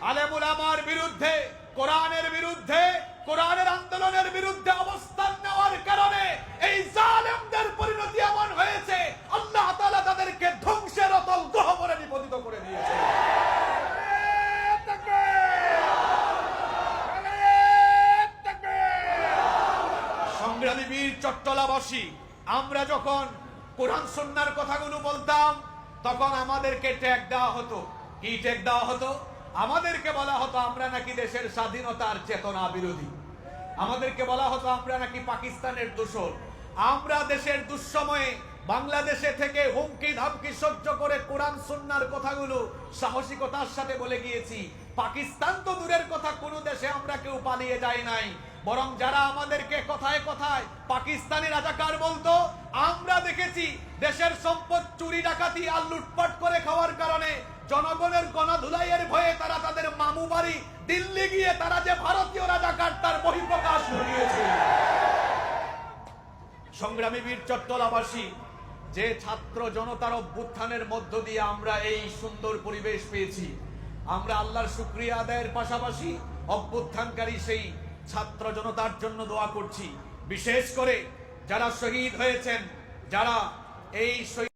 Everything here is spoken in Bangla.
আলেম উলামার বিরুদ্ধে, কোরআনের বিরুদ্ধে, কোরআনের আন্দোলনের বিরুদ্ধে অবস্থান নেওয়ার কারণে এই জালেমদের পরিণতি এমন হয়েছে, আল্লাহ তাআলা তাদেরকে ধ্বংসের অতল গহ্বরে নিপতিত করে দিয়েছে। সংগ্রামী বীর চট্টলাবাসী, আমরা যখন কোরআন সুন্নাহর কথাগুলো বলতাম তখন আমাদেরকে ট্যাগ দেওয়া হতো। কি ট্যাগ দেওয়া হতো? আমাদেরকে বলা হতো আমরা নাকি দেশের স্বাধীনতার চেতনা বিরোধী, আমাদেরকে বলা হতো আমরা নাকি পাকিস্তানের দোসর। আমরা দেশের দুঃসময়ে বাংলাদেশে থেকে হুমকি ধামকি সহ্য করে কোরআন সুন্নাহর কথাগুলো সাহসিকতার সাথে বলে গিয়েছি। পাকিস্তান তো দূরের কথা, কোন দেশে আমরা কেউ পালিয়ে যাই নাই, বরং যারা আমাদেরকে কথায় কথায় পাকিস্তানি রাজাকার বলতো, আমরা দেখেছি দেশের সম্পদ চুরি ডাকাতি আর লুটপাট করে খাওয়ার কারণে জনগণের গণধুলাইয়ের ভয়ে তারা তাদের মামু বাড়ি দিল্লি গিয়ে তারা যে ভারতীয় রাজাকার তার বহিঃপ্রকাশ ঘটিয়েছে। সংগ্রামী বীর চট্টলাবাসী, যে ছাত্র জনতার অভ্যুত্থানের মধ্য দিয়ে আমরা এই সুন্দর পরিবেশ পেয়েছি, আমরা আল্লাহর শুকরিয়া আদায়ের পাশাপাশি অভ্যুত্থানকারী সেই ছাত্র জনতার জন্য দোয়া করছি। বিশেষ করে যারা শহীদ হয়েছেন, যারা এই